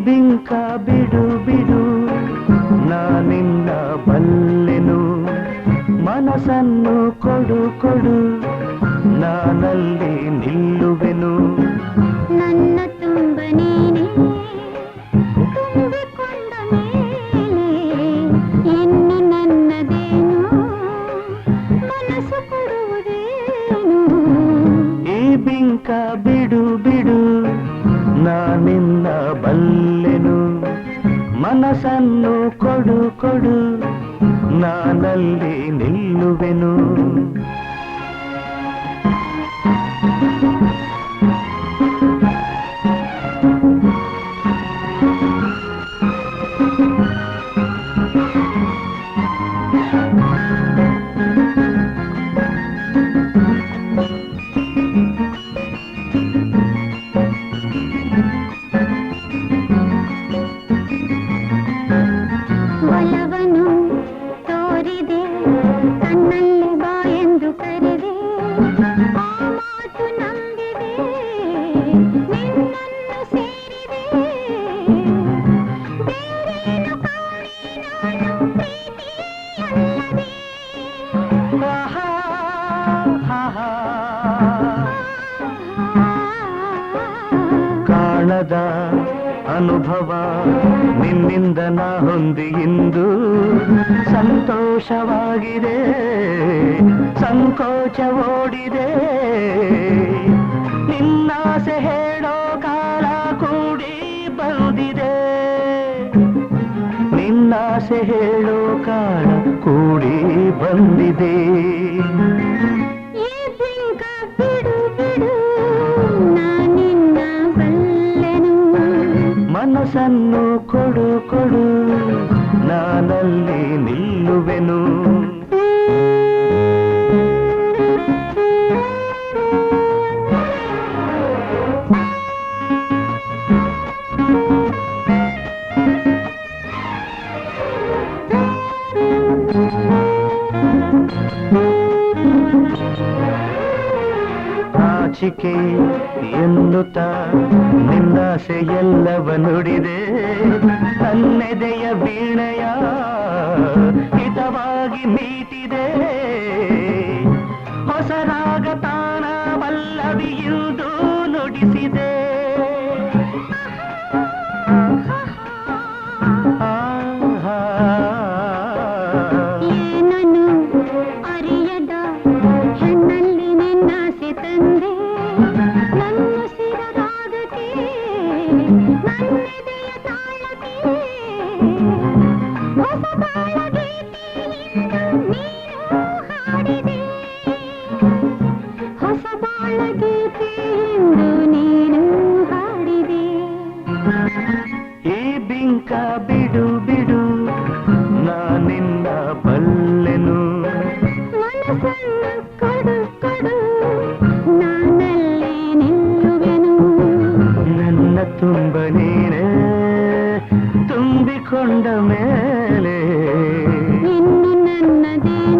ಬಿಂಕ ಬಿಡು ಬಿಡು ನಾನಿನ್ನ ಬಲ್ಲೆನು ಮನಸ್ಸನ್ನು ಕೊಡು ಕೊಡು ನಾನಲ್ಲಿ ನಿಲ್ಲುವೆನು ನನ್ನ ತುಂಬ ನೀನೇ ತುಂಬಿಕೊಂಡ ಮೇಲೆ ಇನ್ನು ನನ್ನದೇನು ಮನಸ್ಸು ಕೊಡುವುದೇನು ಈ ಬಿಂಕ ಬಿಡು ಬಿಡು ನಾನಿನ್ನ ಬಲ್ಲೆನು ಮನಸ್ಸನ್ನು ಕೊಡು ಕೊಡು ನಾನಲ್ಲಿ ನಿಲ್ಲುವೆನು ಒಲವನು ತೋರಿದೆ ಕಣ್ಣಲ್ಲಿ ಬಾ ಎಂದು ಕರೆದೆ ಆ ಮಾತು ನಂಬಿದೆ ನಿನ್ನನ್ನು ಸೇರಿದೆ ಬೇರೇನು ಕಾಣೆ ನಾನು ಪ್ರೀತಿ ಅಲ್ಲದೆ ಕಾಣದ ಅನುಭವ ನಿನ್ನಿಂದ ನಾ ಹೊಂದಿ ಇಂದು ಸಂತೋಷವಾಗಿದೆ ಸಂಕೋಚ ಓಡಿದೆ ನಿನ್ನಾಸೆ ಹೇಳೋ ಕಾಲ ಕೂಡಿ ಬಂದಿದೆ ನಿನ್ನಾಸೆ ಹೇಳೋ ಕಾಲ ಕೂಡಿ ಬಂದಿದೆ ಈ ಬಿಂಕ ಬಿಡು ಬಿಡು ನಾನಿನ್ನ ಬಲ್ಲೆನು ಮನಸ್ಸನ್ನು ಕೊಡು ಕೊಡು ನಾನಲ್ಲಿ ನಿಲ್ಲುವೆನು ನಾಚಿಕೆ ಎನ್ನುತ್ತ ನಿನ್ನಾಸೆ ಎಲ್ಲವ ನುಡಿದೆ ನನ್ನೆದೆಯ ವೀಣೆಯ ಹಿತವಾಗಿ ಮೀಟಿದೆ ಹೊಸ ರಾಗ ತಾನ ವಲ್ಲವಿ ಎಂದು ನುಡಿಸಿದೆ ಏನನು ಅರಿಯದ ಹೆಣ್ಣಲ್ಲಿ ನಿನ್ನಾಸೆ ತಂದೆ ನನ್ನುಸಿರ ರಾಗಕ್ಕೆ ನನ್ನೆದೆಯ ತಾಳಕ್ಕೆ ಹೊಸ ಬಾಳ ಗೀತೆಯಿಂದ ನೀನು ಹಾಡಿದೆ ಹೊಸ ಬಾಳ ಗೀತೆಯಿಂದ ನೀನು ಹಾಡಿದೆ ಈ ಬಿಂಕ ಬಿಡು ಬಿಡು ನಾನಿನ್ನ ಬಲ್ಲೆನು ಮನಸ್ಸನ್ನು ಕೊಡು ಕೊಡು ನಾನಲ್ಲಿ ನಿಲ್ಲುವೆನು ನನ್ನ ತುಂಬ ನೀನೇ ತುಂಬಿಕೊಂಡ ಮೇಲೆ ಇನ್ನು ನನ್ನದೇನು